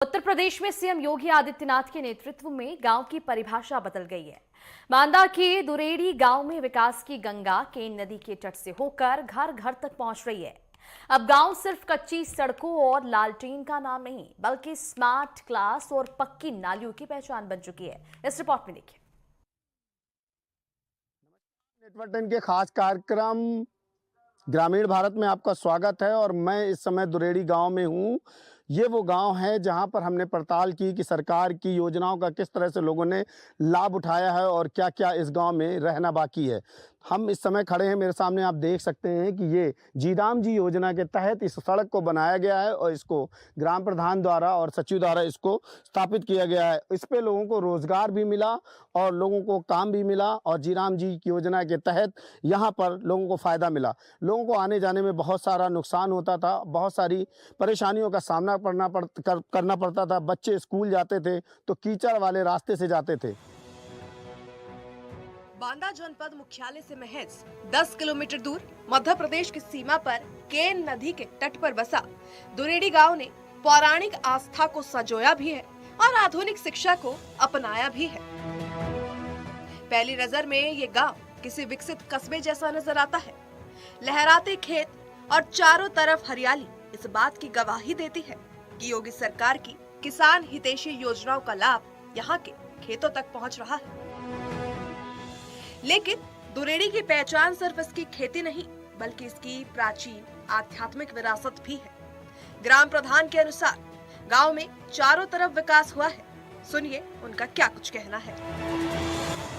उत्तर प्रदेश में सीएम योगी आदित्यनाथ के नेतृत्व में गांव की परिभाषा बदल गई है। बांदा के दुरेड़ी गांव में विकास की गंगा केन नदी के तट से होकर घर घर तक पहुंच रही है। अब गांव सिर्फ कच्ची सड़कों और लालटेन का नाम नहीं, बल्कि स्मार्ट क्लास और पक्की नालियों की पहचान बन चुकी है। इस रिपोर्ट में देखिए। नेटवर्क 10 के खास कार्यक्रम ग्रामीण भारत में आपका स्वागत है और मैं इस समय दुरेड़ी गांव में हूं। ये वो गांव है जहां पर हमने पड़ताल की कि सरकार की योजनाओं का किस तरह से लोगों ने लाभ उठाया है और क्या क्या इस गांव में रहना बाकी है। हम इस समय खड़े हैं, मेरे सामने आप देख सकते हैं कि ये जीराम जी योजना के तहत इस सड़क को बनाया गया है और इसको ग्राम प्रधान द्वारा और सचिव द्वारा इसको स्थापित किया गया है। इस पे लोगों को रोजगार भी मिला और लोगों को काम भी मिला और जीराम जी की योजना के तहत यहाँ पर लोगों को फ़ायदा मिला। लोगों को आने जाने में बहुत सारा नुकसान होता था, बहुत सारी परेशानियों का सामना करना पड़ता था। बच्चे स्कूल जाते थे तो कीचड़ वाले रास्ते से जाते थे। बांदा जनपद मुख्यालय से महज 10 किलोमीटर दूर मध्य प्रदेश की सीमा पर केन नदी के तट पर बसा दुरेड़ी गांव ने पौराणिक आस्था को संजोया भी है और आधुनिक शिक्षा को अपनाया भी है। पहली नजर में ये गांव किसी विकसित कस्बे जैसा नजर आता है। लहराते खेत और चारों तरफ हरियाली इस बात की गवाही देती है कि योगी सरकार की किसान हितैषी योजनाओं का लाभ यहाँ के खेतों तक पहुँच रहा है। लेकिन दुरेड़ी की पहचान सिर्फ इसकी खेती नहीं, बल्कि इसकी प्राचीन आध्यात्मिक विरासत भी है। ग्राम प्रधान के अनुसार गांव में चारों तरफ विकास हुआ है। सुनिए उनका क्या कुछ कहना है।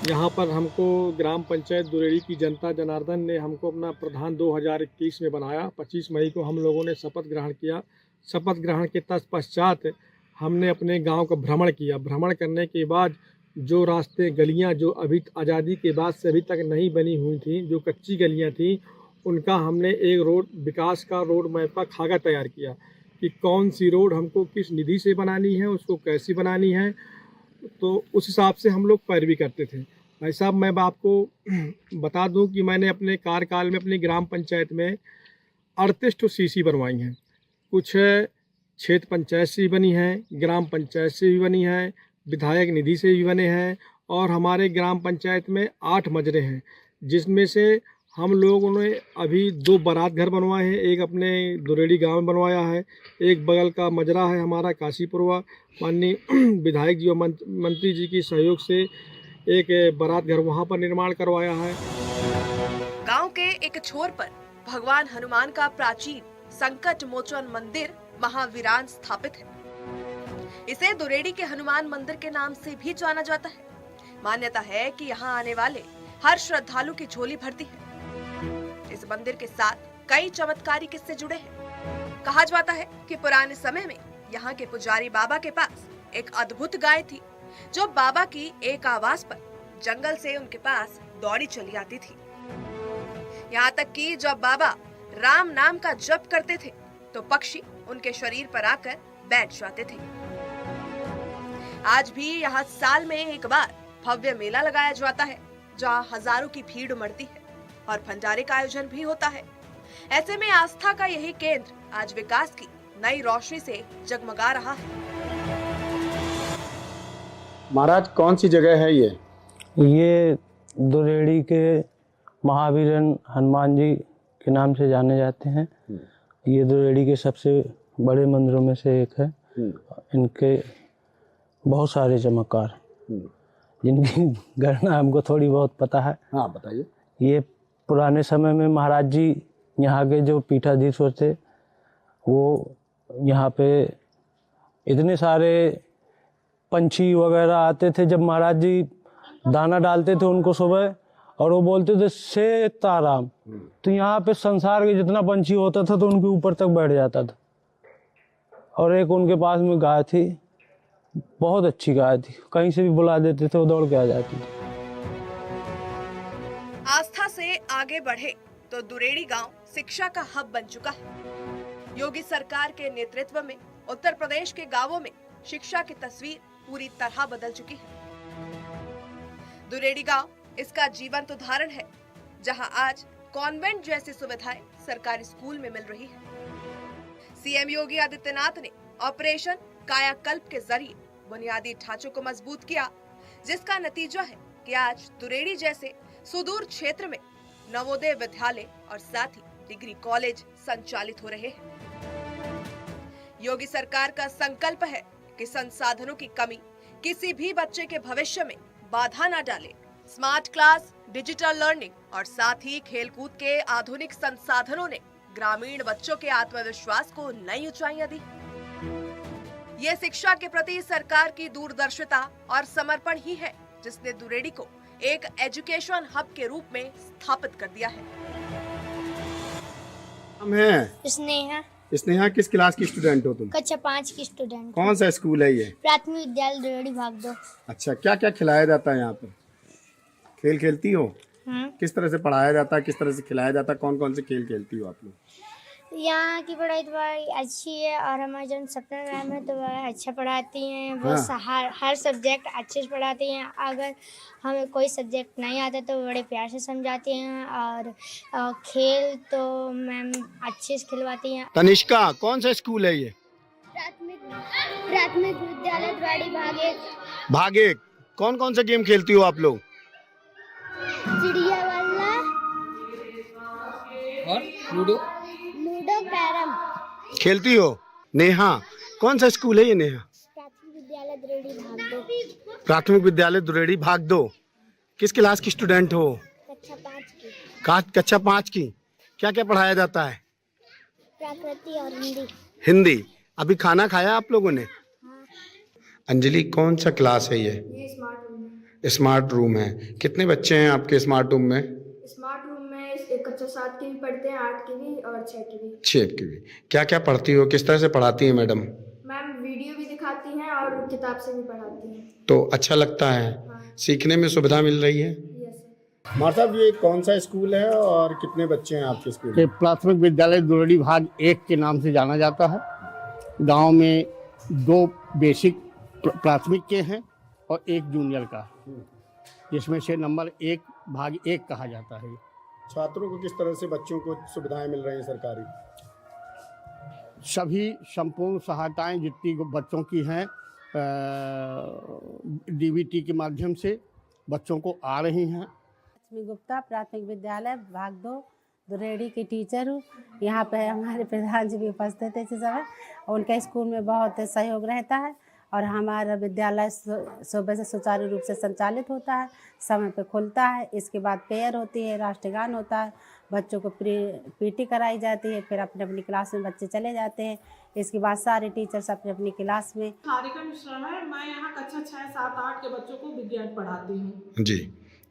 यहाँ पर हमको ग्राम पंचायत दुरेड़ी की जनता जनार्दन ने हमको अपना प्रधान 2021 में बनाया। 25 मई को हम लोगों ने शपथ ग्रहण किया। शपथ ग्रहण के तत्पश्चात हमने अपने गांव का भ्रमण किया। भ्रमण करने के बाद जो रास्ते गलियां जो अभी आज़ादी के बाद से अभी तक नहीं बनी हुई थी, जो कच्ची गलियां थी, उनका हमने एक रोड विकास का रोड मैप का खाका तैयार किया कि कौन सी रोड हमको किस निधि से बनानी है, उसको कैसी बनानी है। तो उस हिसाब से हम लोग पैरवी करते थे। भाई साहब, मैं आपको बता दूं कि मैंने अपने कार्यकाल में अपनी ग्राम पंचायत में 38 सीसी बनवाई हैं। कुछ क्षेत्र पंचायत से भी बनी हैं, ग्राम पंचायत से भी बनी हैं, विधायक निधि से भी बने हैं और हमारे ग्राम पंचायत में 8 मजरे हैं, जिसमें से हम लोगों ने अभी 2 बारात घर बनवाए हैं। एक अपने दुरेड़ी गांव में बनवाया है, एक बगल का मजरा है हमारा काशीपुरवा, माननीय विधायक जी और मंत्री जी की सहयोग से एक बारात घर वहां पर निर्माण करवाया है। गांव के एक छोर पर भगवान हनुमान का प्राचीन संकट मोचन मंदिर महावीरान स्थापित है। इसे दुरेड़ी के हनुमान मंदिर के नाम से भी जाना जाता है। मान्यता है कि यहाँ आने वाले हर श्रद्धालु की झोली भरती है। इस मंदिर के साथ कई चमत्कारी किस्से जुड़े हैं। कहा जाता है कि पुराने समय में यहाँ के पुजारी बाबा के पास एक अद्भुत गाय थी, जो बाबा की एक आवाज पर जंगल से उनके पास दौड़ी चली आती थी। यहाँ तक कि जब बाबा राम नाम का जप करते थे तो पक्षी उनके शरीर पर आकर बैठ जाते थे। आज भी यहाँ साल में एक बार भव्य मेला लगाया जाता है, जहाँ हजारों की भीड़ उमड़ती है और भंडारे का आयोजन भी होता है। ऐसे में आस्था का यही केंद्र आज विकास की नई रोशनी से जगमगा रहा है। महाराज, कौन सी जगह है ये? ये दुरेड़ी के महावीरन हनुमान जी के नाम से जाने जाते हैं। ये दुरेड़ी के सबसे बड़े मंदिरों में से एक है। इनके बहुत सारे चमत्कार, जिनकी गणना हमको थोड़ी बहुत पता है। हाँ, बताइए। ये पुराने समय में महाराज जी यहाँ के जो पीठाधीश्वर थे, वो यहाँ पे इतने सारे पंछी वगैरह आते थे। जब महाराज जी दाना डालते थे उनको सुबह, और वो बोलते थे सीताराम, तो यहाँ पे संसार के जितना पंछी होता था तो उनके ऊपर तक बैठ जाता था। और एक उनके पास में गाय थी, बहुत अच्छी गाय थी, कहीं से भी बुला देते थे वो दौड़ के आ जाती थी। आस्था से आगे बढ़े तो दुरेड़ी गांव शिक्षा का हब बन चुका है। योगी सरकार के नेतृत्व में उत्तर प्रदेश के गांवों में शिक्षा की तस्वीर पूरी तरह बदल चुकी है। दुरेड़ी गांव इसका जीवंत उदाहरण है, जहां आज कॉन्वेंट जैसी सुविधाएं सरकारी स्कूल में मिल रही है। सीएम योगी आदित्यनाथ ने ऑपरेशन कायाकल्प के जरिए बुनियादी ढांचों को मजबूत किया, जिसका नतीजा है कि आज दुरेड़ी जैसे सुदूर क्षेत्र में नवोदय विद्यालय और साथ ही डिग्री कॉलेज संचालित हो रहे हैं। योगी सरकार का संकल्प है कि संसाधनों की कमी किसी भी बच्चे के भविष्य में बाधा न डाले। स्मार्ट क्लास, डिजिटल लर्निंग और साथ ही खेलकूद के आधुनिक संसाधनों ने ग्रामीण बच्चों के आत्मविश्वास को नई ऊंचाइयां दी। ये शिक्षा के प्रति सरकार की दूरदर्शिता और समर्पण ही है जिसने दुरेड़ी को एक एजुकेशन हब के रूप में स्थापित कर दिया है। हम हैं स्नेहा, स्नेहा, किस क्लास की स्टूडेंट हो तुम? कक्षा 5 की स्टूडेंट। कौन सा स्कूल है ये? प्राथमिक विद्यालय दुरेड़ी भाग 2। अच्छा, क्या क्या खिलाया जाता है यहाँ पर? खेल खेलती हो? किस तरह से पढ़ाया जाता है, किस तरह से खिलाया जाता है, कौन कौन से खेल खेलती हो आप लोग? यहाँ की पढ़ाई तो बड़ी अच्छी है और हमारे जो सपना मैम है तो वह अच्छा पढ़ाती हैं। वो हर सब्जेक्ट अच्छे से पढ़ाती हैं। अगर हमें कोई सब्जेक्ट नहीं आता तो बड़े प्यार से समझाती हैं और खेल तो मैम अच्छे से खिलवाती हैं। तनिष्का, कौन सा स्कूल है ये? प्राथमिक विद्यालय दुरेड़ी भाग 1। भाग 1। कौन कौन से गेम खेलती हो आप लोग? चिड़िया वाला और लूडो, कैरम। खेलती हो? नेहा, कौन सा स्कूल है ये नेहा? प्राथमिक विद्यालय दुरेड़ी भाग 2। प्राथमिक विद्यालय दुरेड़ी भाग 2। किस क्लास की स्टूडेंट हो? कक्षा 5 की। कक्षा 5 की। क्या क्या पढ़ाया जाता है? प्रकृति और हिंदी। हिंदी। अभी खाना खाया आप लोगों ने? हाँ। अंजलि, कौन सा क्लास है ये? स्मार्ट रूम है। स्मार्ट रूम है। कितने बच्चे हैं आपके स्मार्ट रूम में? स्मार्ट रूम में कक्षा 7 की भी पढ़ते हैं, 8 की भी और 6 की भी। 6 की भी। क्या क्या पढ़ती हो, किस तरह से पढ़ाती है मैडम? मैम वीडियो भी दिखाती हैं और किताब से भी पढ़ाती हैं। तो अच्छा लगता है? हाँ। सीखने में सुविधा मिल रही है? यस। मार साहब, ये कौन सा स्कूल है और कितने बच्चे हैं आपके स्कूल में? प्राथमिक विद्यालय दुरेड़ी भाग 1 के नाम से जाना जाता है। गांव में 2 बेसिक प्राथमिक के हैं और 1 जूनियर का, जिसमें से नंबर 1 भाग 1 कहा जाता है। छात्रों को किस तरह से बच्चों को सुविधाएं मिल रही हैं सरकारी? सभी संपूर्ण सहायताएं जितनी बच्चों की हैं डीबीटी के माध्यम से बच्चों को आ रही हैं। लक्ष्मी गुप्ता, प्राथमिक विद्यालय भाग 2 दुरेड़ी की टीचर हूँ। यहाँ पे हमारे प्रधान जी भी उपस्थित है इस समय। उनका स्कूल में बहुत सहयोग रहता है और हमारा विद्यालय सुबह से सुचारू रूप से संचालित होता है, समय पे खुलता है। इसके बाद प्रेयर होती है, राष्ट्रगान होता है, बच्चों को पीटी कराई जाती है, फिर अपनी अपनी क्लास में बच्चे चले जाते हैं। इसके बाद सारे टीचर्स अपनी अपनी क्लास में। हारिका मिश्रा है, मैं यहाँ कक्षा 6, 7, 8 के बच्चों को विज्ञान पढ़ाती हूँ। जी,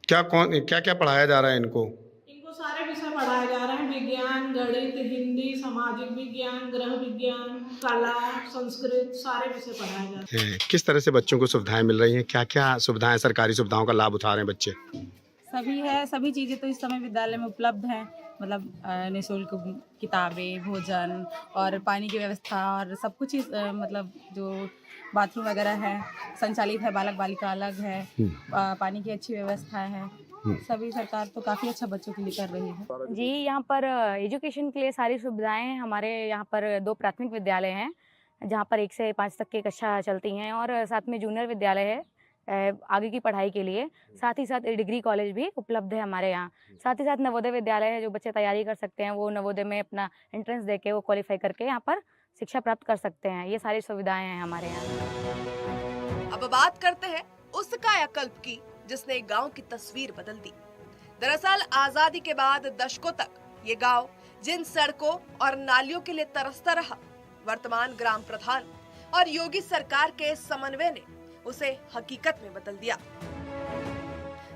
क्या क्या पढ़ाया जा रहा है इनको? इनको सारे विषय पढ़ाए जा रहे हैं, विज्ञान, गणित, हिंदी, सामाजिक विज्ञान, गृह विज्ञान, कला, संस्कृत, सारे विषय पढ़ाए जा रहे हैं। किस तरह से बच्चों को सुविधाएं मिल रही हैं? क्या क्या सुविधाएं, सरकारी सुविधाओं का लाभ उठा रहे हैं बच्चे? सभी है, सभी चीज़ें तो इस समय विद्यालय में उपलब्ध हैं। मतलब निःशुल्क किताबें, भोजन और पानी की व्यवस्था और सब कुछ ही मतलब जो बाथरूम वगैरह है संचालित है, बालक बालिका अलग है, पानी की अच्छी व्यवस्था है। सभी सरकार तो काफ़ी अच्छा बच्चों के लिए कर रही है। जी, यहाँ पर एजुकेशन के लिए सारी सुविधाएं हैं। हमारे यहाँ पर 2 प्राथमिक विद्यालय हैं जहाँ पर 1 से 5 तक की कक्षा चलती हैं और साथ में जूनियर विद्यालय है आगे की पढ़ाई के लिए। साथ ही साथ डिग्री कॉलेज भी उपलब्ध है हमारे यहाँ। साथ ही साथ नवोदय विद्यालय है, जो बच्चे तैयारी कर सकते हैं वो नवोदय में अपना एंट्रेंस देके वो क्वालिफाई करके यहाँ पर शिक्षा प्राप्त कर सकते हैं। ये सारी सुविधाएं हैं हमारे यहाँ। अब बात करते हैं उस कायाकल्प की जिसने गांव की तस्वीर बदल दी। दरअसल आजादी के बाद दशकों तक ये गांव जिन सड़कों और नालियों के लिए तरसता रहा, वर्तमान ग्राम प्रधान और योगी सरकार के समन्वय ने उसे हकीकत में बदल दिया।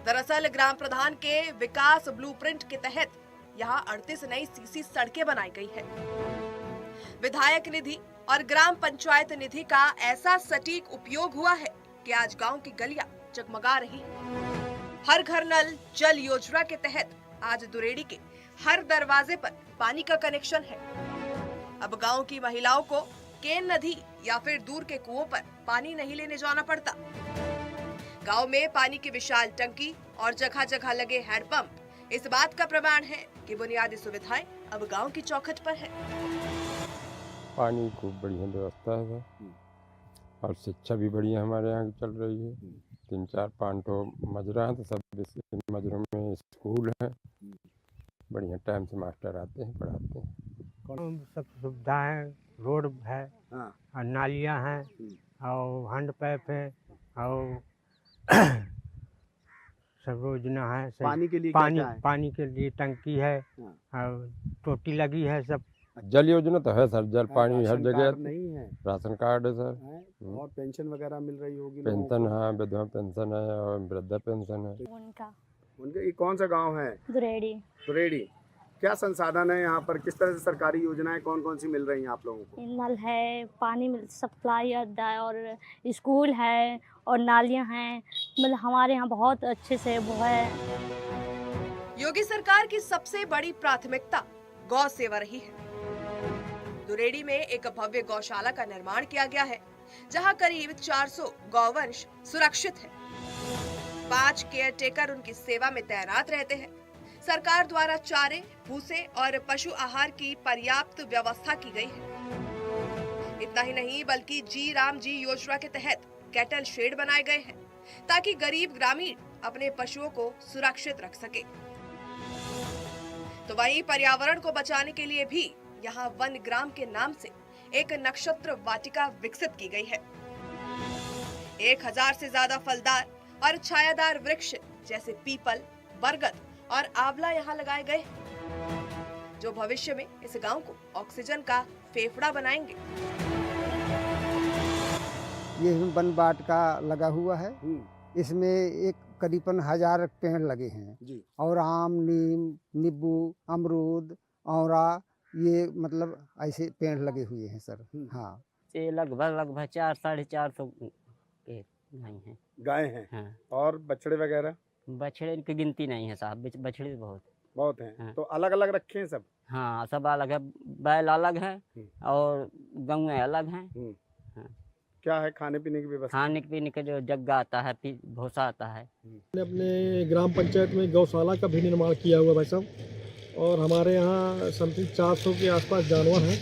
दरअसल ग्राम प्रधान के विकास ब्लूप्रिंट के तहत यहाँ 38 नई सीसी सड़कें बनाई गई है। विधायक निधि और ग्राम पंचायत निधि का ऐसा सटीक उपयोग हुआ है कि आज गांव की गलियां जगमगा रही हैं। हर घर नल जल योजना के तहत आज दुरेड़ी के हर दरवाजे पर पानी का कनेक्शन है। अब गांव की महिलाओं को केन नदी या फिर दूर के कुओं पर पानी नहीं लेने जाना पड़ता। गांव में पानी की विशाल टंकी और जगह जगह लगे हैंडपंप इस बात का प्रमाण है कि बुनियादी सुविधाएं अब गांव की चौखट पर है। पानी को बढ़िया व्यवस्था है और शिक्षा भी बढ़िया हमारे यहाँ की चल रही है। 3-4 5 मजरा हैं, तो सब इस मजरों में स्कूल है। बढ़िया टाइम से मास्टर आते हैं, पढ़ाते हैं। सब सुविधाएं, रोड है और नालियाँ हैं और हैंड पाइप है और सब योजना है। पानी के लिए पानी के लिए टंकी है और टोटी लगी है। सब जल योजना तो है सर, जल पानी हर जगह नहीं है। राशन कार्ड है सर। और पेंशन वगैरह मिल रही होगी? पेंशन है, विधवा पेंशन है और वृद्धा पेंशन है। उनका ये कौन सा गांव है? दुरेड़ी। क्या संसाधन है यहाँ पर? किस तरह से सरकारी योजनाएं कौन कौन सी मिल रही हैं आप लोगों को? नल है, पानी सप्लाई और स्कूल है और नालियाँ हैं। मतलब हमारे यहाँ बहुत अच्छे से वो है। योगी सरकार की सबसे बड़ी प्राथमिकता गौ सेवा रही है। दुरेड़ी में एक भव्य गौशाला का निर्माण किया गया है, जहां करीब 400 गौवंश सुरक्षित है। 5 केयर टेकर उनकी सेवा में तैनात रहते हैं। सरकार द्वारा चारे, भूसे और पशु आहार की पर्याप्त व्यवस्था की गई है। इतना ही नहीं बल्कि जी राम जी योजना के तहत कैटल शेड बनाए गए हैं, ताकि गरीब ग्रामीण अपने पशुओं को सुरक्षित रख सके। तो वहीं पर्यावरण को बचाने के लिए भी यहाँ वन ग्राम के नाम से एक नक्षत्र वाटिका विकसित की गई है। 1000 से ज्यादा फलदार और छायादार वृक्ष जैसे पीपल, बरगद और आंवला यहाँ लगाए गए हैं, जो भविष्य में इस गांव को ऑक्सीजन का फेफड़ा बनाएंगे। ये वन वाटिका लगा हुआ है। इसमें एक करीबन 1000 पेड़ लगे हैं जी। और आम, नीम, नींबू, अमरूद, औरा, ये मतलब ऐसे पेड़ लगे हुए हैं सर। हाँ, ये लगभग 400-450 गाय हैं। हाँ। और बछड़े वगैरह? बछड़े की गिनती नहीं है साहब, बछड़े बहुत हैं। हाँ। तो अलग अलग रखे हैं सब? हाँ, सब अलग है। बैल अलग है और गौएं अलग हैं। हाँ। क्या है खाने पीने की व्यवस्था? खाने पीने का जो जग्गा आता है, भूसा आता है। अपने ग्राम पंचायत में गौशाला का भी निर्माण किया हुआ भाई साहब। और हमारे यहाँ समथिंग 400 के आसपास जानवर हैं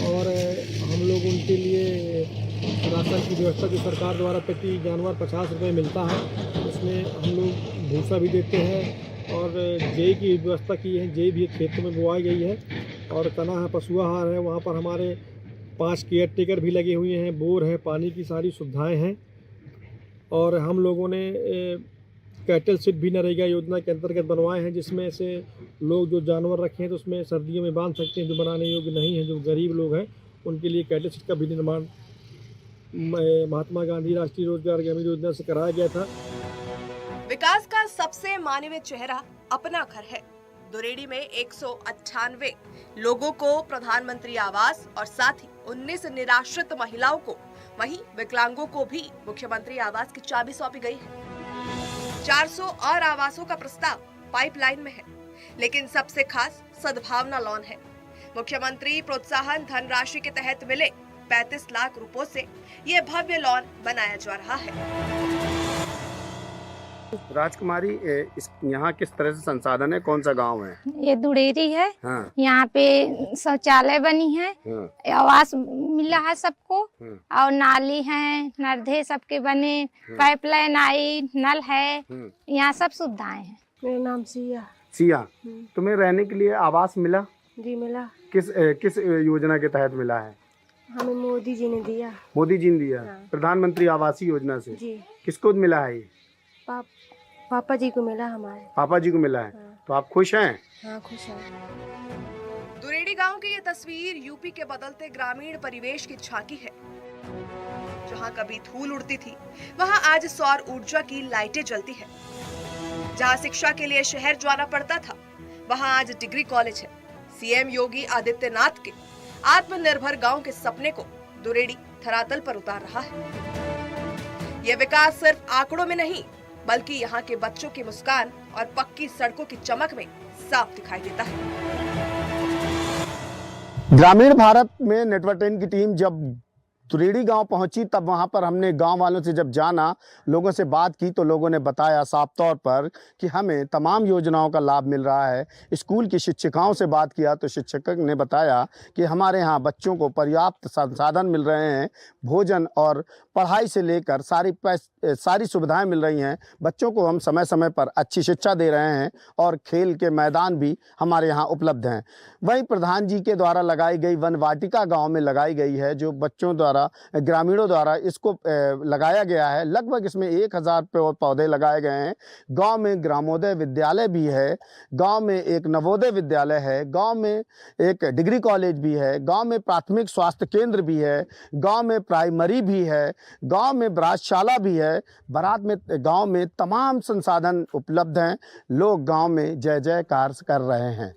और हम लोग उनके लिए राशन की व्यवस्था जो सरकार द्वारा प्रति जानवर 50 रुपये मिलता है, उसमें हम लोग भूसा भी देते हैं और जई की व्यवस्था की है। जई भी खेतों में बोई गई है और तना है, पशु आहार है। वहाँ पर हमारे 5 केयर टेकर भी लगे हुए हैं, बोर है, पानी की सारी सुविधाएँ हैं। और हम लोगों ने कैटल शेड भी नरेगा योजना के अंतर्गत बनवाए हैं, जिसमें से लोग जो जानवर रखे हैं तो उसमें सर्दियों में बांध सकते हैं। जो बनाने योग्य नहीं है, जो गरीब लोग हैं, उनके लिए कैटल शेड का भी निर्माण महात्मा गांधी राष्ट्रीय रोजगार ग्रामीण योजना से कराया गया था। विकास का सबसे मानवीय चेहरा अपना घर है। दुरेड़ी में 198 लोगों को प्रधानमंत्री आवास और साथ ही 19 निराश्रित महिलाओं को, वहीं विकलांगों को भी मुख्यमंत्री आवास की चाबी सौंपी गई है। 400 और आवासों का प्रस्ताव पाइपलाइन में है, लेकिन सबसे खास सद्भावना लॉन है। मुख्यमंत्री प्रोत्साहन धनराशि के तहत मिले 35 लाख रुपयों से ये भव्य लॉन बनाया जा रहा है। राजकुमारी, यहाँ किस तरह से संसाधन है? कौन सा गांव है? ये दुरेरी है। हाँ। यहाँ पे शौचालय बनी है। हाँ। आवास मिला है सबको। और नाली है, नर्दे सबके बने, पाइपलाइन आई, नल है, यहाँ सब सुविधाएं हैं। मेरा नाम सिया। तुम्हें रहने के लिए आवास मिला? जी मिला। किस योजना के तहत मिला है? हमें मोदी जी ने दिया। मोदी जी ने दिया? हाँ। प्रधानमंत्री आवास योजना से? जी। किसको मिला है ये? पापा जी को मिला। हमारे पापा जी को मिला है। हाँ। तो आप खुश हैं? हाँ, खुश हैं। दुरेड़ी गांव की ये तस्वीर यूपी के बदलते ग्रामीण परिवेश की झांकी है। जहां कभी धूल उड़ती थी, वहां आज सौर ऊर्जा की लाइटें जलती है। जहां शिक्षा के लिए शहर जाना पड़ता था, वहां आज डिग्री कॉलेज है। सीएम योगी आदित्यनाथ के आत्मनिर्भर गांव के सपने को दुरेड़ी धरातल पर उतार रहा है। यह विकास सिर्फ आंकड़ों में नहीं, बल्कि यहाँ के बच्चों की मुस्कान और पक्की सड़कों की चमक में साफ दिखाई देता है। ग्रामीण भारत में नेटवर्क 10 की टीम जब दुरेड़ी गांव पहुंची तब वहां पर हमने गांव वालों से जब जाना, लोगों से बात की तो लोगों ने बताया साफ तौर पर कि हमें तमाम योजनाओं का लाभ मिल रहा है। स्कूल की शिक्षिकाओं से बात किया तो शिक्षक ने बताया कि हमारे यहाँ बच्चों को पर्याप्त संसाधन मिल रहे हैं, भोजन और पढ़ाई से लेकर सारी सुविधाएं मिल रही हैं। बच्चों को हम समय समय पर अच्छी शिक्षा दे रहे हैं और खेल के मैदान भी हमारे यहाँ उपलब्ध हैं। वहीं प्रधान जी के द्वारा लगाई गई वन वाटिका गांव में लगाई गई है, जो बच्चों द्वारा, ग्रामीणों द्वारा इसको लगाया गया है। लगभग इसमें 1000 पौधे लगाए गए हैं। गांव में ग्रामोदय विद्यालय भी है, गांव में एक नवोदय विद्यालय है, गांव में एक डिग्री कॉलेज भी है, गांव में प्राथमिक स्वास्थ्य केंद्र भी है, गांव में प्राइमरी भी है, गांव में बरातशाला भी है। बारात में गांव में तमाम संसाधन उपलब्ध हैं। लोग गांव में जय जयकार कर रहे हैं।